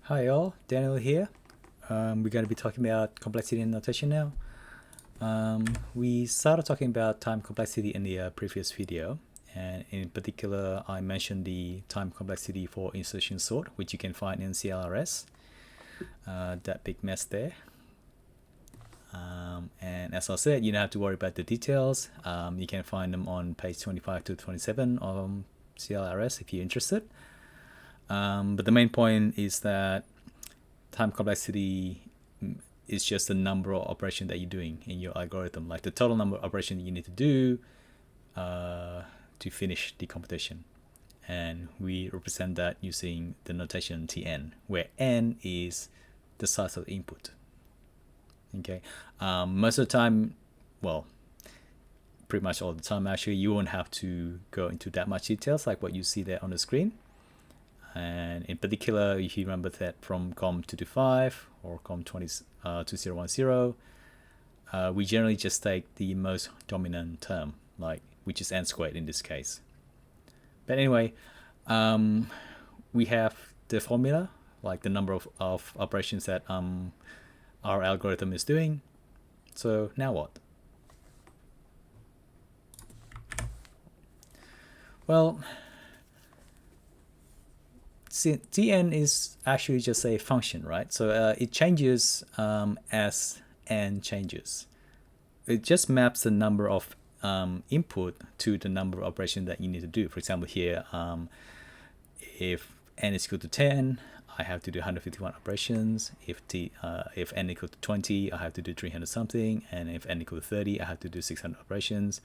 Hi all, Daniel here. We're going to be talking about complexity and notation now. We started talking about time complexity in the previous video, and in particular I mentioned the time complexity for insertion sort, which you can find in CLRS, that big mess there. And as I said, you don't have to worry about the details. You can find them on page 25 to 27 of CLRS if you're interested. But the main point is that time complexity is just the number of operations that you're doing in your algorithm, like the total number of operations you need to do to finish the computation. And we represent that using the notation Tn, where n is the size of the input. Okay, most of the time, well, pretty much all the time actually, you won't have to go into that much details like what you see there on the screen. And in particular, if you remember that from COM225 or COM2010, we generally just take the most dominant term, like which is n squared in this case. But anyway, we have the formula, like the number of operations that our algorithm is doing. So now what? Well, Tn is actually just a function, right? So it changes as n changes. It just maps the number of input to the number of operations that you need to do. For example, here, if n is equal to 10, I have to do 151 operations. If n equal to 20, I have to do 300 something. And if n equal to 30, I have to do 600 operations.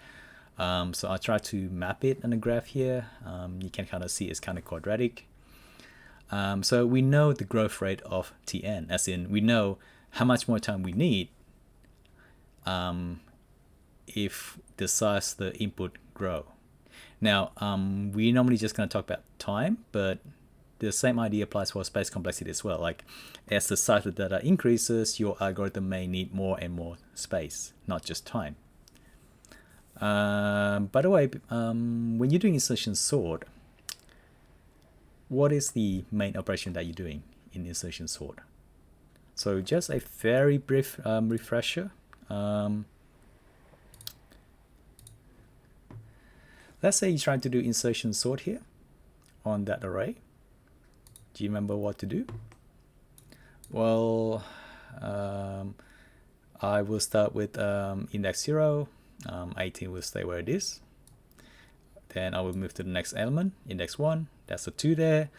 So I try to map it on a graph here. You can kind of see it's kind of quadratic. So we know the growth rate of Tn, as in we know how much more time we need if the size of the input grow. Now, we normally just going to talk about time, but the same idea applies for space complexity as well. Like, as the size of the data increases, your algorithm may need more and more space, not just time. By the way, when you're doing insertion sort, what is the main operation that you're doing in insertion sort? So just a very brief refresher. Let's say you're trying to do insertion sort here on that array. Do you remember what to do? Well, I will start with index 0. 18 will stay where it is. Then I will move to the next element, index 1. That's a 2 there.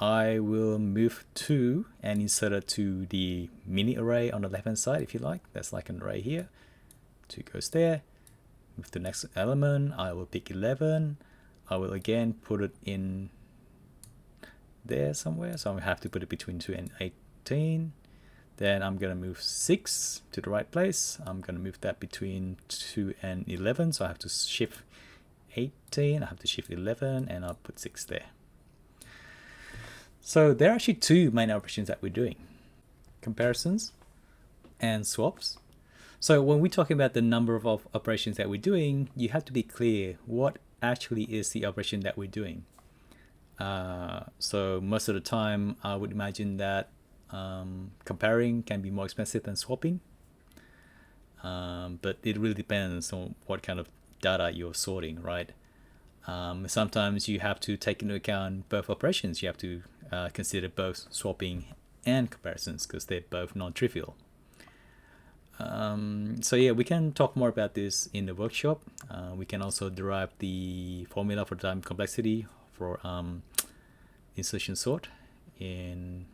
I will move 2 and insert it to the mini array on the left hand side if you like. That's like an array here. 2 goes there. Move to the next element. I will pick 11. I will again put it in there somewhere. So I have to put it between 2 and 18. Then I'm going to move 6 to the right place. I'm going to move that between 2 and 11. So I have to shift 18. I have to shift 11 and I'll put 6 there. So there are actually two main operations that we're doing: comparisons and swaps. So when we're talking about the number of operations that we're doing, you have to be clear what actually is the operation that we're doing. So most of the time, I would imagine that comparing can be more expensive than swapping. But it really depends on what kind of data you're sorting, right? Sometimes you have to take into account both operations. You have to consider both swapping and comparisons because they're both non-trivial. So yeah, we can talk more about this in the workshop. We can also derive the formula for time complexity for insertion sort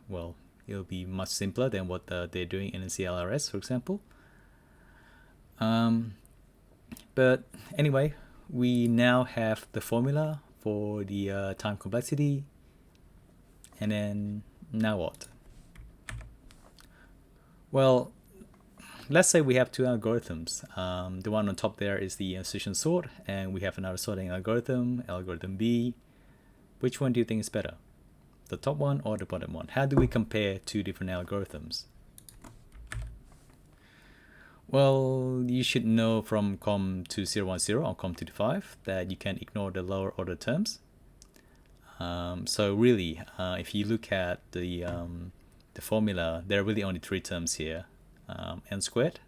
well, it'll be much simpler than what they're doing in CLRS, for example. But anyway, we now have the formula for the time complexity. And then now what? Well, let's say we have two algorithms. The one on top there is the insertion sort, and we have another sorting algorithm, algorithm B. Which one do you think is better? The top one or the bottom one? How do we compare two different algorithms? Well, you should know from COM2010 or COM225 that you can ignore the lower order terms. So really, if you look at the the formula, there are really only three terms here, n squared,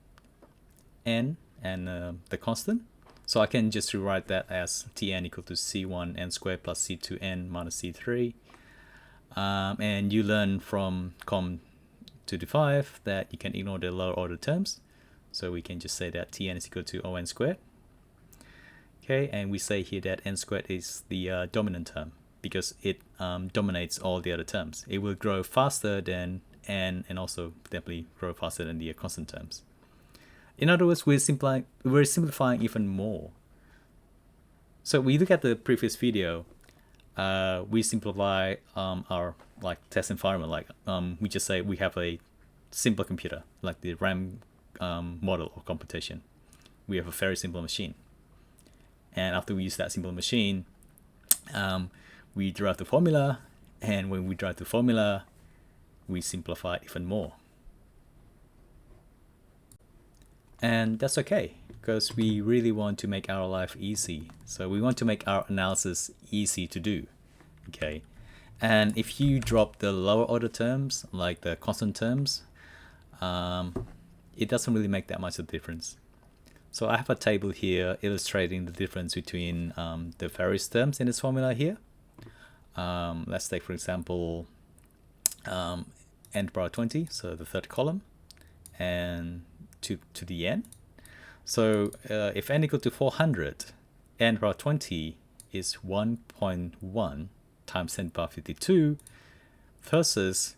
n, and the constant. So I can just rewrite that as Tn equal to C1 n squared plus C2 n minus C3. And you learn from COM2-5 that you can ignore the lower order terms. So we can just say that Tn is equal to On squared. Okay, and we say here that n squared is the dominant term because it dominates all the other terms. It will grow faster than n and also definitely grow faster than the constant terms. In other words, we're simplifying even more. So we look at the previous video, we simplify our test environment. We just say we have a simple computer, like the RAM model of computation. We have a very simple machine. And after we use that simple machine, we derive the formula. And when we derive the formula, we simplify it even more. And that's okay, because we really want to make our life easy. So we want to make our analysis easy to do. Okay. And if you drop the lower order terms, like the constant terms, it doesn't really make that much of a difference. So I have a table here illustrating the difference between the various terms in this formula here. Let's take, for example, n to the power 20, so the third column, and to the n. So if n equal to 400, n to the power 20 is 1.1 times 10 to the power 52 versus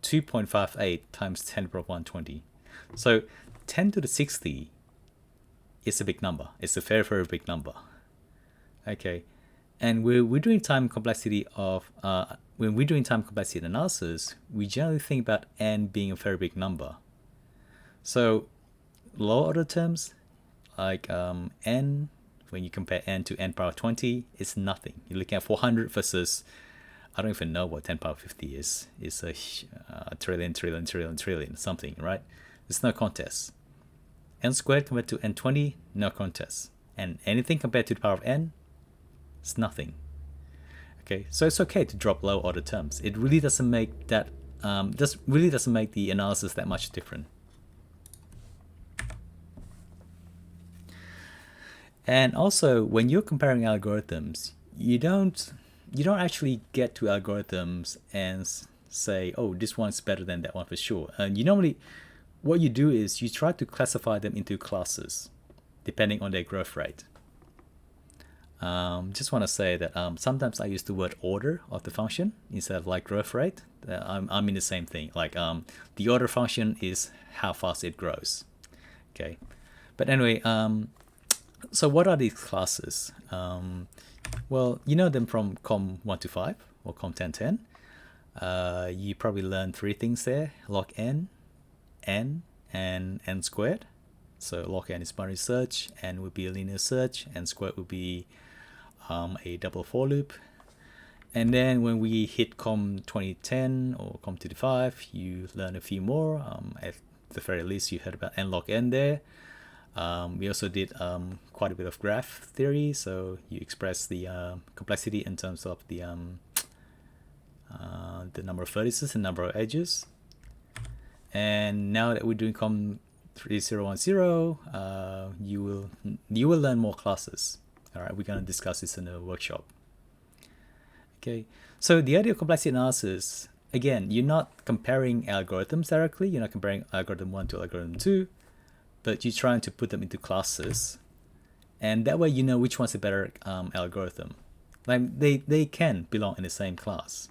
2.58 times 10 to the power 120. So 10 to the 60 is a big number. It's a very, very big number. Okay, and we're doing time complexity of when we're doing time complexity analysis, we generally think about n being a very big number. So lower order terms like n, when you compare n to n power 20, it's nothing. You're looking at 400 versus, I don't even know what 10 power 50 is. It's a trillion something, right? It's no contest. N squared compared to n20, no contest. And anything compared to the power of n, it's nothing. Okay, so it's okay to drop low order terms. It really doesn't make that really doesn't make the analysis that much different. And also, when you're comparing algorithms, you don't actually get to algorithms and say, oh, this one's better than that one for sure. And you normally, what you do is you try to classify them into classes, depending on their growth rate. Just want to say that sometimes I use the word order of the function instead of like growth rate. I mean the same thing. Like the order function is how fast it grows. Okay, but anyway, so what are these classes? Well, you know them from COM1-5 or COM1010. You probably learned three things there: log n, and n squared. So log n is binary search, n would be a linear search, n squared would be a double for loop. And then when we hit COM2010 or COM2-5, you learn a few more. At the very least, you heard about n log n there. We also did quite a bit of graph theory, so you express the complexity in terms of the number of vertices and number of edges. And now that we're doing COM3010, you will learn more classes. All right, we're going to discuss this in a workshop. Okay, so the idea of complexity analysis, again, you're not comparing algorithms directly. You're not comparing algorithm 1 to algorithm 2, but you're trying to put them into classes, and that way you know which one's a better algorithm. Like they can belong in the same class,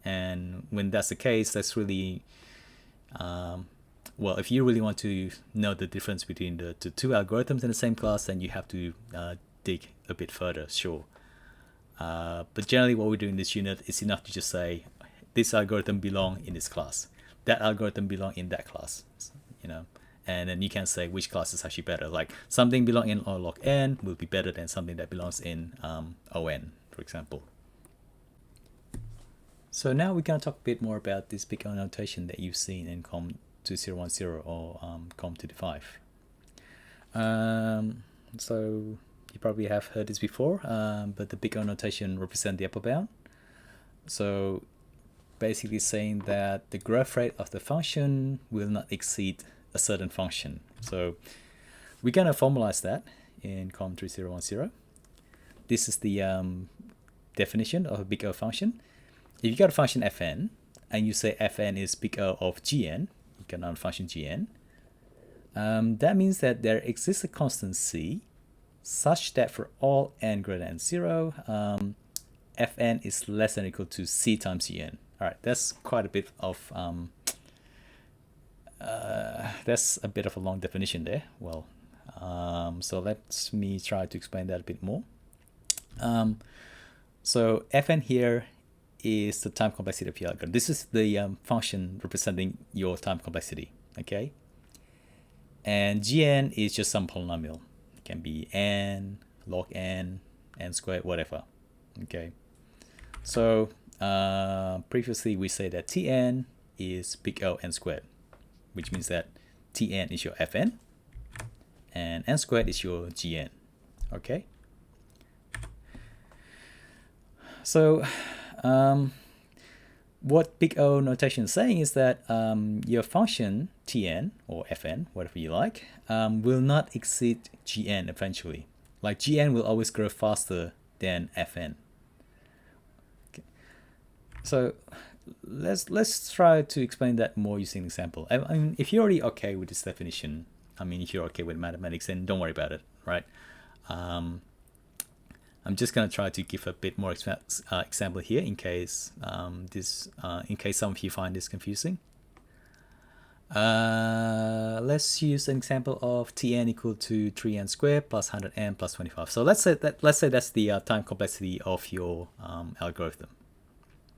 and when that's the case, that's really well, if you really want to know the difference between the two algorithms in the same class, then you have to dig a bit further, sure. But generally what we do in this unit is enough to just say this algorithm belong in this class, that algorithm belong in that class, you know, and then you can say which class is actually better. Like something belong in O log n will be better than something that belongs in ON, for example. So now we're going to talk a bit more about this big O notation that you've seen in COM2010 or COM2-5. So you probably have heard this before, but the big O notation represents the upper bound. So basically saying that the growth rate of the function will not exceed a certain function. So we're going to formalize that in COM 3010. This is the definition of a big O function. If you got a function fn and you say fn is big O of gn, you got another function gn, that means that there exists a constant c such that for all n greater than 0, fn is less than or equal to c times gn. All right, that's quite a bit of that's a bit of a long definition there. Well, so let me try to explain that a bit more. So fn here is the time complexity of your algorithm. This is the function representing your time complexity, okay? And gn is just some polynomial. It can be n, log n, n squared, whatever, okay? So previously we say that Tn is big O n squared, which means that Tn is your Fn and n squared is your Gn, okay? So what big O notation is saying is that your function Tn or Fn, whatever you like, will not exceed Gn eventually. Like Gn will always grow faster than Fn. So let's try to explain that more using an example. I mean, if you're already okay with this definition, I mean, if you're okay with mathematics, then don't worry about it, right? I'm just gonna try to give a bit more example here in case in case some of you find this confusing. Let's use an example of Tn equal to 3n squared plus 100n plus 25. So let's say that's the time complexity of your algorithm.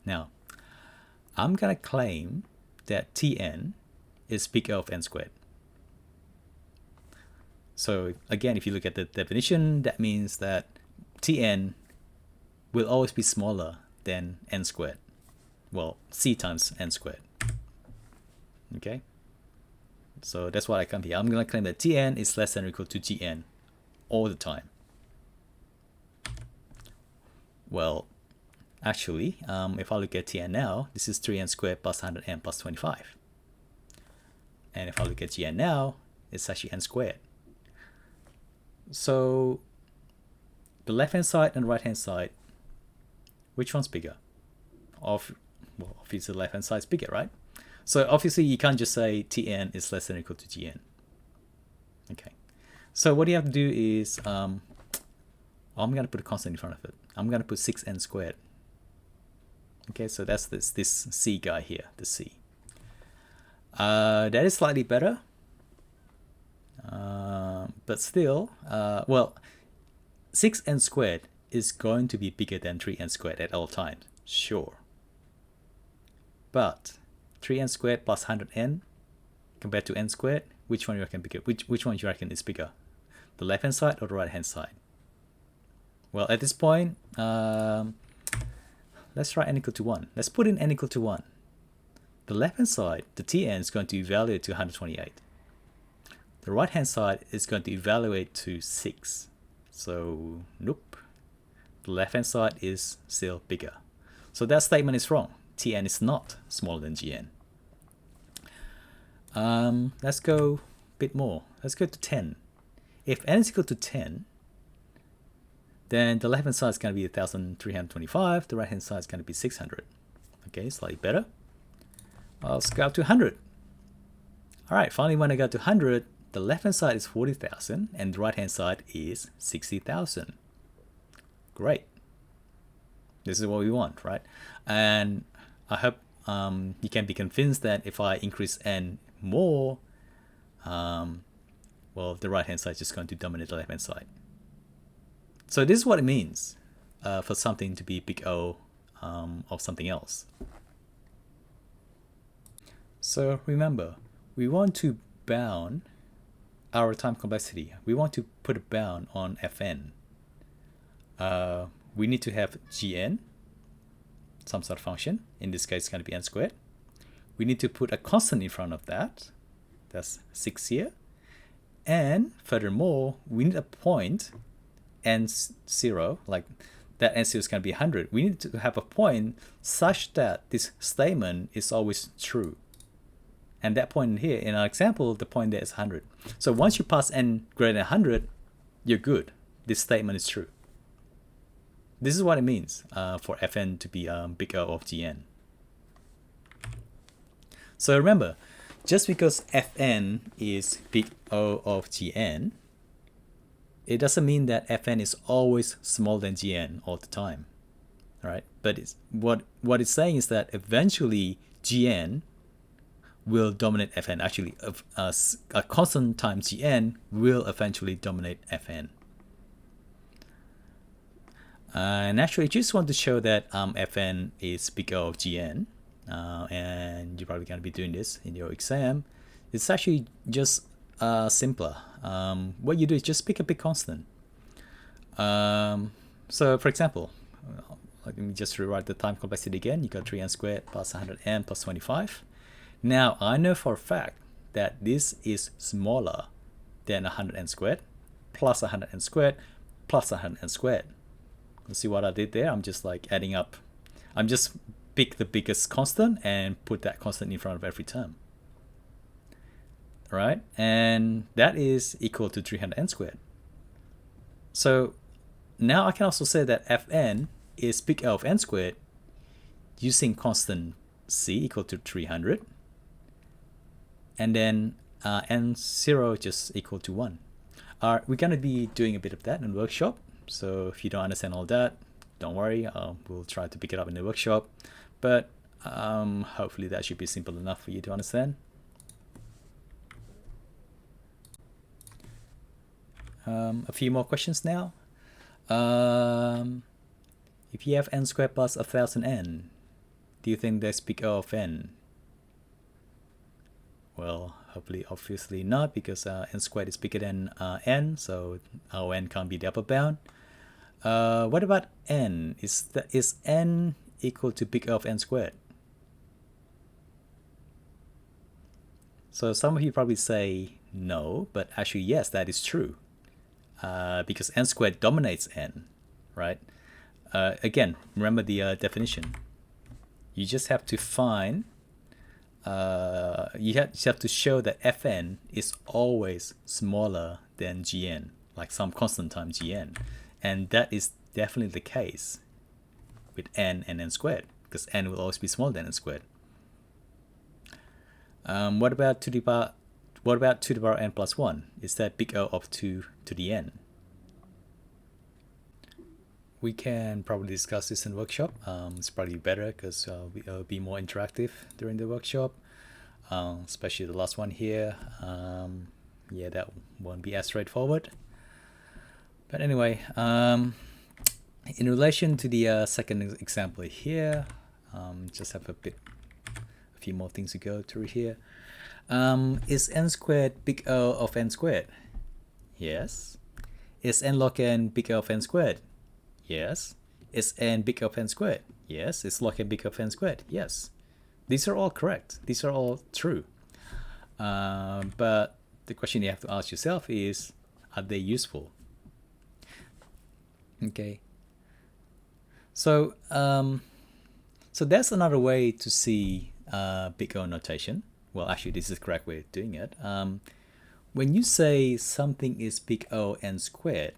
Now, I'm going to claim that Tn is big O of n squared. So again, if you look at the definition, that means that Tn will always be smaller than n squared. Well, c times n squared. Okay? So that's what I come here. I'm going to claim that Tn is less than or equal to Gn all the time. Well, actually, if I look at Tn now, this is 3n squared plus 100n plus 25. And if I look at Gn now, it's actually n squared. So the left-hand side and right-hand side, which one's bigger? Well, obviously the left-hand side is bigger, right? So obviously you can't just say Tn is less than or equal to Gn. Okay. So what you have to do is, I'm going to put a constant in front of it. I'm going to put 6n squared. Okay, so that's this c guy here, the c. That is slightly better. But still, well, 6n squared is going to be bigger than 3n squared at all times, sure. But 3n squared plus 100n compared to n squared, which one you reckon bigger? Which one you reckon is bigger? The left hand side or the right hand side? Well, at this point, let's try n equal to 1. Let's put in n equal to 1. The left hand side, the Tn is going to evaluate to 128. The right hand side is going to evaluate to 6. So, nope. The left hand side is still bigger. So that statement is wrong. Tn is not smaller than Gn. Let's go a bit more. Let's go to 10. If n is equal to 10, then the left hand side is going to be 1325. The right hand side is going to be 600. Okay, slightly better. Let's go up to 100. All right, finally when I go to 100, the left hand side is 40,000 and the right hand side is 60,000. Great. This is what we want, right? And I hope you can be convinced that if I increase n more, well, the right hand side is just going to dominate the left hand side. So this is what it means for something to be big O of something else. So remember, we want to bound our time complexity. We want to put a bound on Fn. We need to have Gn, some sort of function. In this case, it's going to be n squared. We need to put a constant in front of that. That's 6 here. And furthermore, we need a point n0, like that n0 is going to be 100. We need to have a point such that this statement is always true. And that point here, in our example, the point there is 100. So once you pass n greater than 100, you're good. This statement is true. This is what it means for Fn to be big O of Gn. So remember, just because Fn is big O of Gn, it doesn't mean that Fn is always smaller than Gn all the time, right? But it's, what it's saying is that eventually Gn will dominate Fn. Actually, a constant times Gn will eventually dominate Fn. And actually, I just want to show that Fn is big O of Gn, and you're probably going to be doing this in your exam. It's actually just simpler. What you do is just pick a big constant. So for example, let me just rewrite the time complexity again. You got 3n squared plus 100n plus 25. Now I know for a fact that this is smaller than 100n squared plus 100n squared plus 100n squared. Let's see what I did there. I'm just like adding up. I'm just pick the biggest constant and put that constant in front of every term. Right, and that is equal to 300n squared. So now I can also say that Fn is big O of n squared using constant c equal to 300, and then n0 just equal to 1. We're going to be doing a bit of that in the workshop, so if you don't understand all that, don't worry, we'll try to pick it up in the workshop, but hopefully that should be simple enough for you to understand. A few more questions now. If you have n squared plus 1000n, do you think that's big O of n? Well, hopefully, obviously not, because n squared is bigger than n, so our n can't be the upper bound. What about n? Is n equal to big O of n squared? So some of you probably say no, but actually yes, that is true. Because n squared dominates n, right? Again, remember the definition. You just have to find, you have to show that Fn is always smaller than Gn, like some constant times Gn. And that is definitely the case with n and n squared, because n will always be smaller than n squared. What about 2 to the power n plus 1? Is that big O of 2 to the n? We can probably discuss this in the workshop. It's probably better because it'll be more interactive during the workshop, especially the last one here. Yeah, that won't be as straightforward. But anyway, in relation to the second example here, just have a few more things to go through here. Is n squared big O of n squared? Yes. Is n log n big O of n squared? Yes. Is n big O of n squared? Yes. Is log n big O of n squared? Yes. These are all correct. These are all true. But the question you have to ask yourself is, are they useful? Okay. So so that's another way to see big O notation. Well, actually, this is the correct way of doing it. When you say something is big O n squared,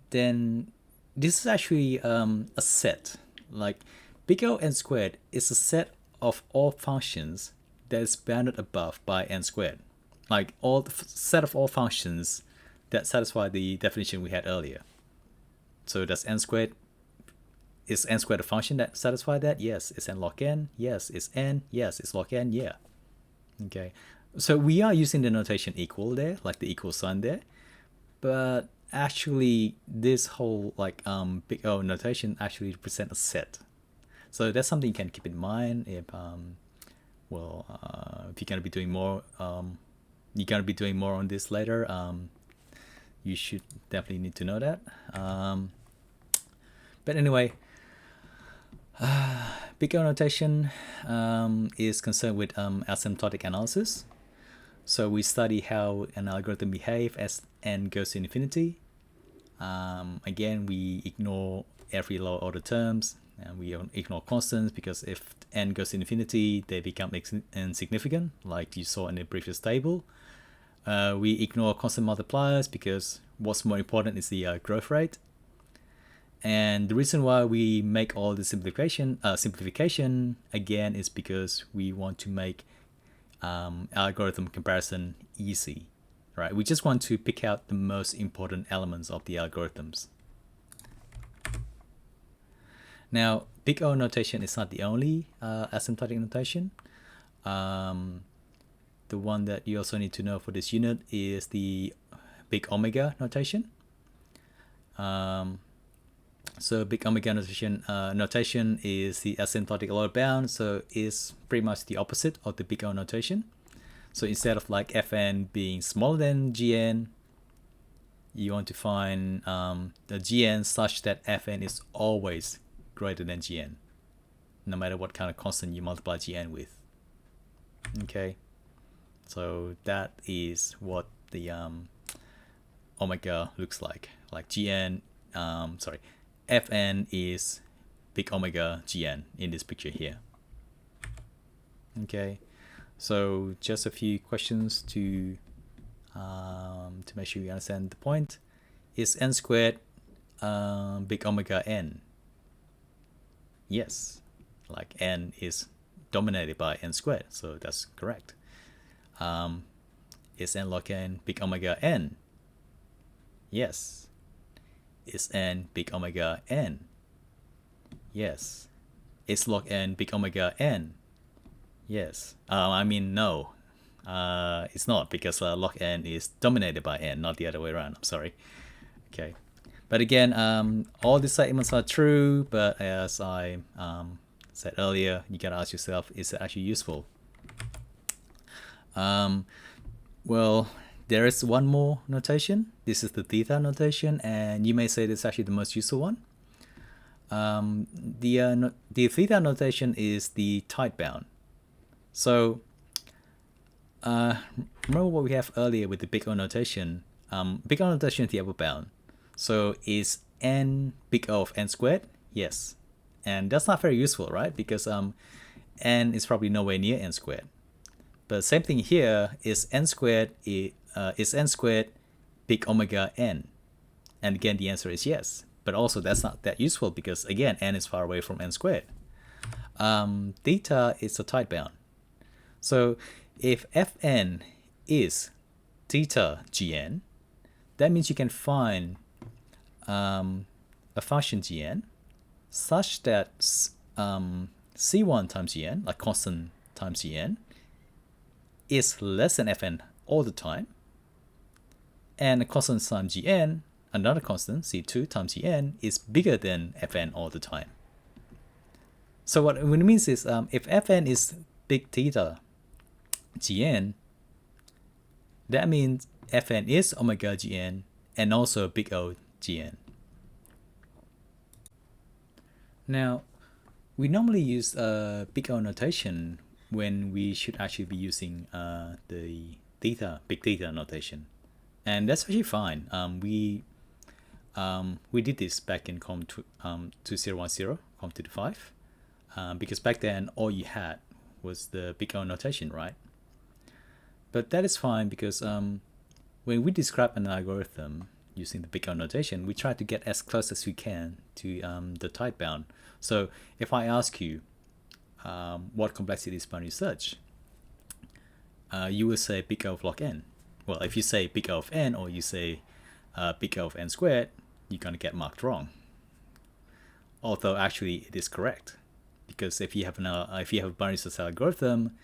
then this is actually a set. Like big O n squared is a set of all functions that is bounded above by n squared. Like all the set of all functions that satisfy the definition we had earlier. So does n squared, is n squared a function that satisfies that? Yes. Is n log n? Yes. Is n? Yes. Is log n? Yeah. Okay. So we are using the notation equal there, like the equal sign there. But actually this whole like big O notation actually represents a set. So that's something you can keep in mind if if you're gonna be doing more on this later. You should definitely need to know that. But anyway, big O notation is concerned with asymptotic analysis. So we study how an algorithm behaves as n goes to infinity. Again, we ignore every lower order terms, and we ignore constants because if n goes to infinity, they become insignificant, like you saw in the previous table. We ignore constant multipliers because what's more important is the growth rate. And the reason why we make all the simplification again is because we want to make algorithm comparison easy, right? We just want to pick out the most important elements of the algorithms. Now, big O notation is not the only asymptotic notation. The one that you also need to know for this unit is the big omega notation. So big omega notation is the asymptotic lower bound, so it's pretty much the opposite of the big O notation. So instead of like fn being smaller than gn, you want to find the gn such that fn is always greater than gn, no matter what kind of constant you multiply gn with. Okay, so that is what the omega looks like gn, fn is big omega gn in this picture here. Okay, so just a few questions to make sure you understand the point. Is n squared big omega n? Yes, like n is dominated by n squared, so that's correct. Is n log n big omega n? Yes. Is n big omega n? Yes. Is log n big omega n? Yes. I mean, no. It's not, because log n is dominated by n, not the other way around. I'm sorry. Okay. But again, all these statements are true, but as I said earlier, you gotta ask yourself, is it actually useful? Well, there is one more notation. This is the theta notation, and you may say this is actually the most useful one. The theta notation is the tight bound. So remember what we have earlier with the big O notation. Big O notation is the upper bound. So is n big O of n squared? Yes. And that's not very useful, right? Because n is probably nowhere near n squared. But same thing here, is n squared big omega n? And again, the answer is yes. But also that's not that useful because again, n is far away from n squared. Theta is a tight bound. So if fn is theta gn, that means you can find a function gn such that c1 times gn, like constant times gn, is less than fn all the time, and a constant times gn, another constant, c2 times gn, is bigger than fn all the time. So what it means is if fn is big theta gn, that means fn is omega gn and also big O gn. Now, we normally use big O notation when we should actually be using the big theta notation, and that's actually fine. We did this back in COM 2010, COM 225, because back then all you had was the big O notation, right? But that is fine because when we describe an algorithm using the big O notation, we try to get as close as we can to the tight bound. So if I ask you what complexity is boundary search, you will say big O of log n. Well, if you say big O of n or you say big O of n squared, you're going to get marked wrong. Although actually it is correct, because if you have a boundary search algorithm,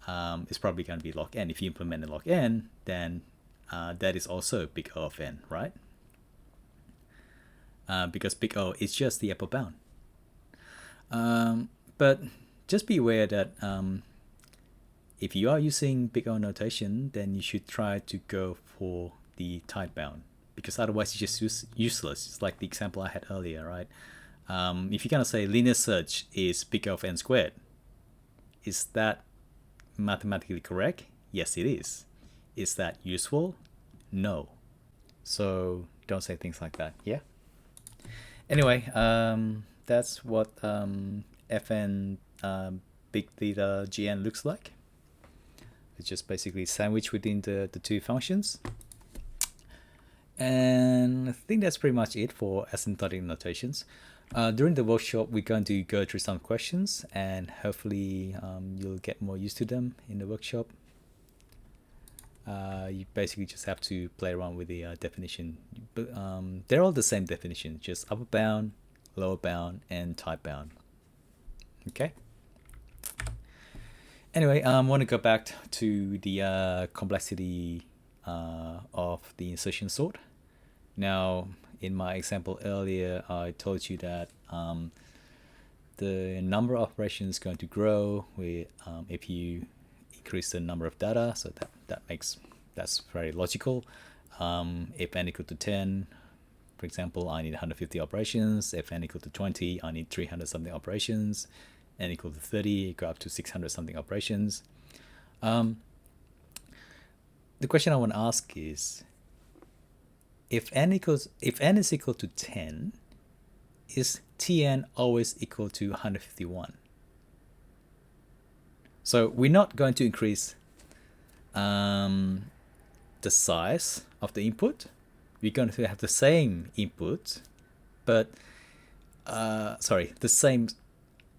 it's probably going to be log n. If you implement a log n, then that is also big O of n, right? Because big O is just the upper bound. But just be aware that if you are using big O notation, then you should try to go for the tight bound, because otherwise it's just useless. It's like the example I had earlier, right? If you're going to say linear search is big O of n squared, is that mathematically correct? Yes, it is. Is that useful? No. So don't say things like that, yeah? Anyway, that's what fn big theta gn looks like. It's just basically sandwiched within the two functions. And I think that's pretty much it for asymptotic notations. During the workshop, we're going to go through some questions, and hopefully you'll get more used to them in the workshop. You basically just have to play around with the definition. But they're all the same definition, just upper bound, lower bound, and type bound. Okay. Anyway, I want to go back to the complexity of the insertion sort. Now, in my example earlier, I told you that the number of operations is going to grow with if you increase the number of data. So that's very logical. If n equal to 10, for example, I need 150 operations. If n equal to 20, I need 300 something operations. N equal to 30, go up to 600 something operations. The question I want to ask is, if n is equal to 10, is Tn always equal to 151? So we're not going to increase the size of the input. We're going to have the same input, but the same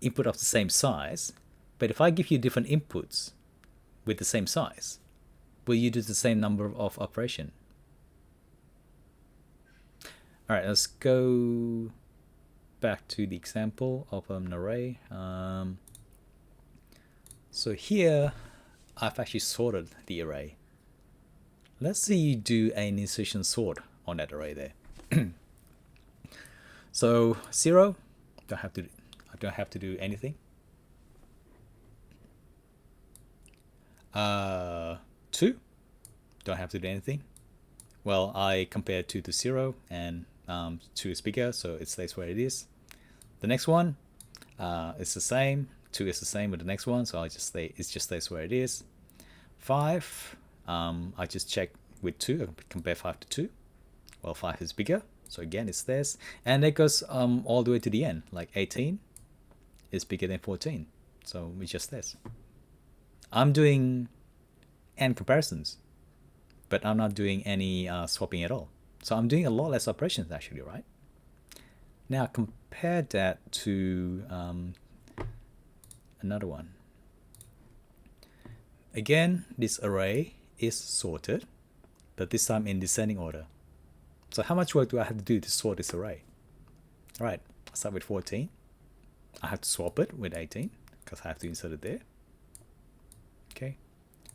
input of the same size. But if I give you different inputs with the same size, will you do the same number of operation? All right, let's go back to the example of an array. So here, I've actually sorted the array. Let's say you do an insertion sort on that array there. So 0, I don't have to do anything. 2, don't have to do anything. Well, I compare 2 to 0, and 2 is bigger, so it stays where it is. The next one is the same. 2 is the same with the next one, so it just stays where it is. 5, I just check with 2, compare 5 to 2. Well, 5 is bigger, so again it stays. And it goes all the way to the end, like 18 is bigger than 14, so it just stays. I'm doing n comparisons, but I'm not doing any swapping at all. So I'm doing a lot less operations actually, right? Now compare that to another one. Again, this array is sorted, but this time in descending order. So how much work do I have to do to sort this array? All right, I'll start with 14. I have to swap it with 18 because I have to insert it there. Okay,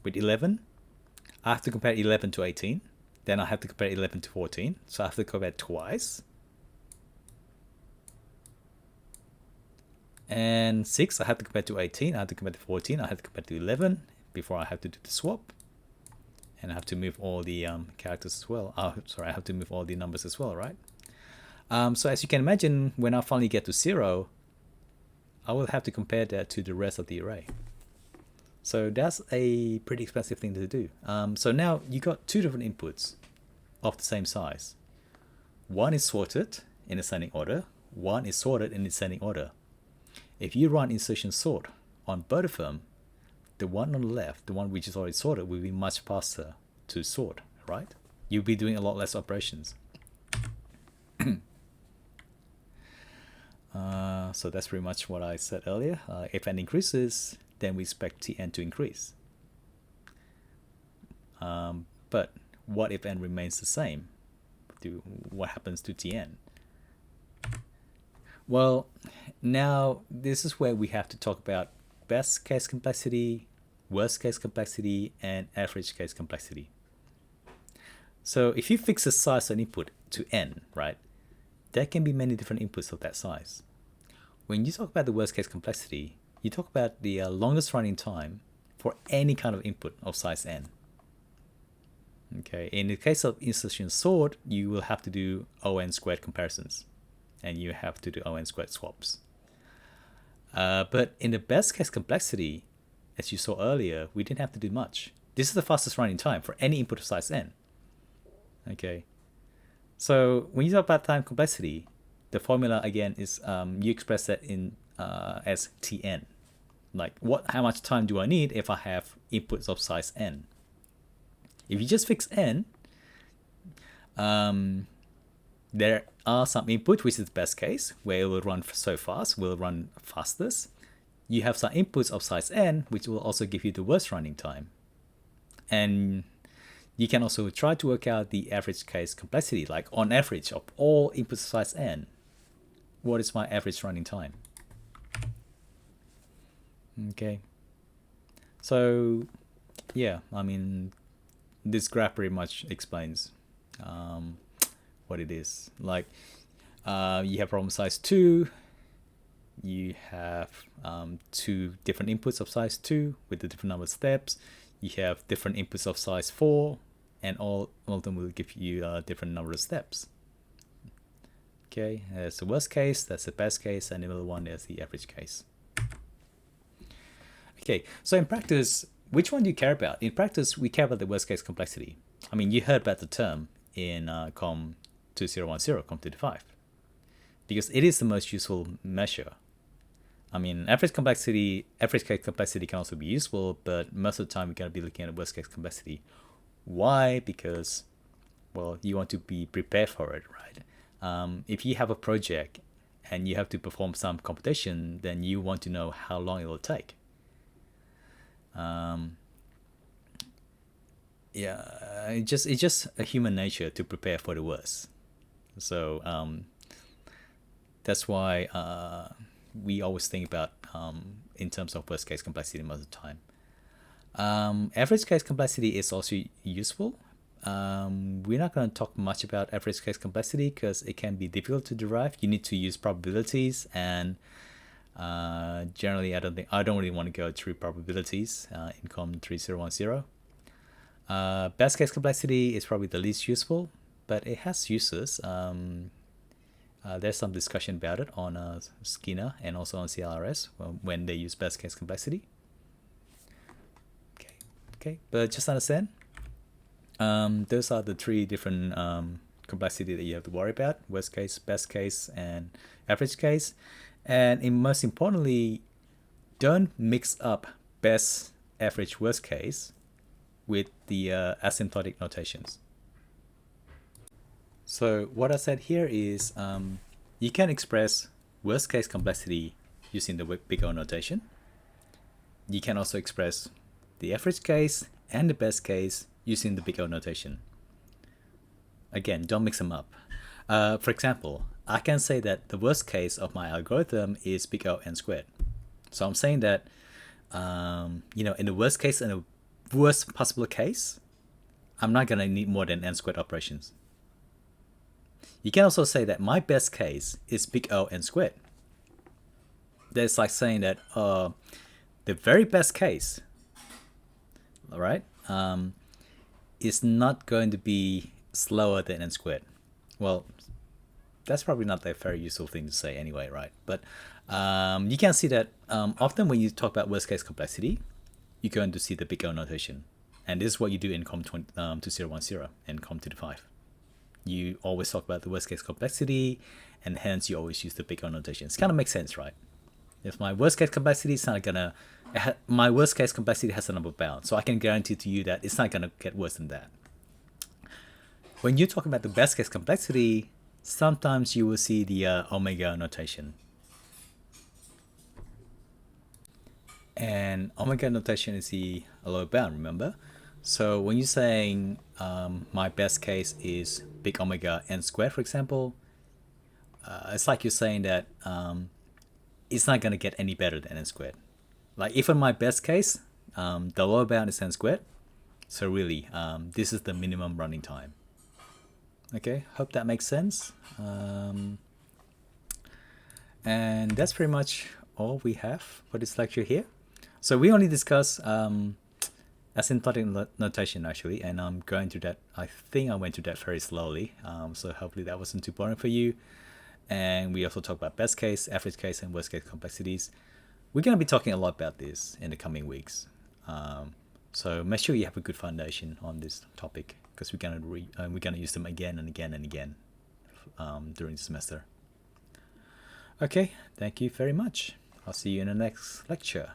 with 11, I have to compare 11 to 18. Then I have to compare 11 to 14. So I have to compare twice. And 6, I have to compare to 18. I have to compare to 14. I have to compare to 11 before I have to do the swap. And I have to move all the characters as well. I have to move all the numbers as well, right? So as you can imagine, when I finally get to 0, I will have to compare that to the rest of the array. So that's a pretty expensive thing to do. So now you got 2 different inputs of the same size. One is sorted in ascending order. One is sorted in descending order. If you run insertion sort on both of them, the one on the left, the one which is already sorted, will be much faster to sort, right? You'll be doing a lot less operations. So that's pretty much what I said earlier. If n increases, then we expect Tn to increase. But what if n remains the same? What happens to Tn? Well, now this is where we have to talk about best case complexity, worst case complexity, and average case complexity. So if you fix the size of an input to n, right, there can be many different inputs of that size. When you talk about the worst case complexity, you talk about the longest running time for any kind of input of size n. Okay, in the case of insertion sort, you will have to do O(n) squared comparisons, and you have to do O(n) squared swaps. But in the best case complexity, as you saw earlier, we didn't have to do much. This is the fastest running time for any input of size n. Okay, so when you talk about time complexity, the formula again is you express that in as Tn. Like how much time do I need if I have inputs of size n? If you just fix n, there are some input, which is the best case, where it will run so fast, will run fastest. You have some inputs of size n, which will also give you the worst running time. And you can also try to work out the average case complexity, like on average of all inputs of size n, what is my average running time? Okay. So, yeah, I mean, this graph pretty much explains what it is. Like, you have problem size 2, you have 2 different inputs of size 2 with the different number of steps. You have different inputs of size 4, and all of them will give you a different number of steps. Okay, that's the worst case, that's the best case, and the middle one is the average case. Okay, so in practice, which one do you care about? In practice, we care about the worst case complexity. I mean, you heard about the term in COM 2010, COM 225, because it is the most useful measure. I mean, average case complexity can also be useful, but most of the time we're going to be looking at worst case complexity. Why? Because, well, you want to be prepared for it, right? If you have a project and you have to perform some computation, then you want to know how long it will take. Yeah, it's just a human nature to prepare for the worst. So that's why we always think about in terms of worst case complexity most of the time. Average case complexity is also useful. We're not going to talk much about average case complexity because it can be difficult to derive. You need to use probabilities, and generally I don't really want to go through probabilities in COM 3010. Best case complexity is probably the least useful, but it has uses. There's some discussion about it on Skinner and also on CLRS when they use best case complexity. Okay, but just understand, those are the 3 different complexity that you have to worry about: worst case, best case, and average case. And most importantly, don't mix up best, average, worst case with the asymptotic notations. So what I said here is you can express worst case complexity using the big O notation. You can also express the average case and the best case using the big O notation. Again, don't mix them up. For example, I can say that the worst case of my algorithm is big O n squared. So I'm saying that in the worst case and the worst possible case, I'm not going to need more than n squared operations. You can also say that my best case is big O n squared. That's like saying that the very best case, all right, is not going to be slower than n squared. Well, that's probably not a very useful thing to say anyway, right? But you can see that often when you talk about worst case complexity, you're going to see the big O notation. And this is what you do in COM 2010 and COM 225. You always talk about the worst case complexity, and hence you always use the big O notation. It kind of makes sense, right? If my worst case complexity is not gonna, my worst case complexity has a number bound, so I can guarantee to you that it's not gonna get worse than that. When you talk about the best case complexity, sometimes you will see the omega notation. And omega notation is the lower bound, remember? So when you're saying my best case is big omega n squared, for example, it's like you're saying that it's not going to get any better than n squared. Like even my best case, the lower bound is n squared. So really, this is the minimum running time. Okay, hope that makes sense. And that's pretty much all we have for this lecture here. So we only discuss asymptotic notation actually, and I'm going through that. I think I went through that very slowly, so hopefully that wasn't too boring for you. And we also talk about best case, average case, and worst case complexities. We're going to be talking a lot about this in the coming weeks. So make sure you have a good foundation on this topic, because we're going to use them again and again and again during the semester. Okay, thank you very much. I'll see you in the next lecture.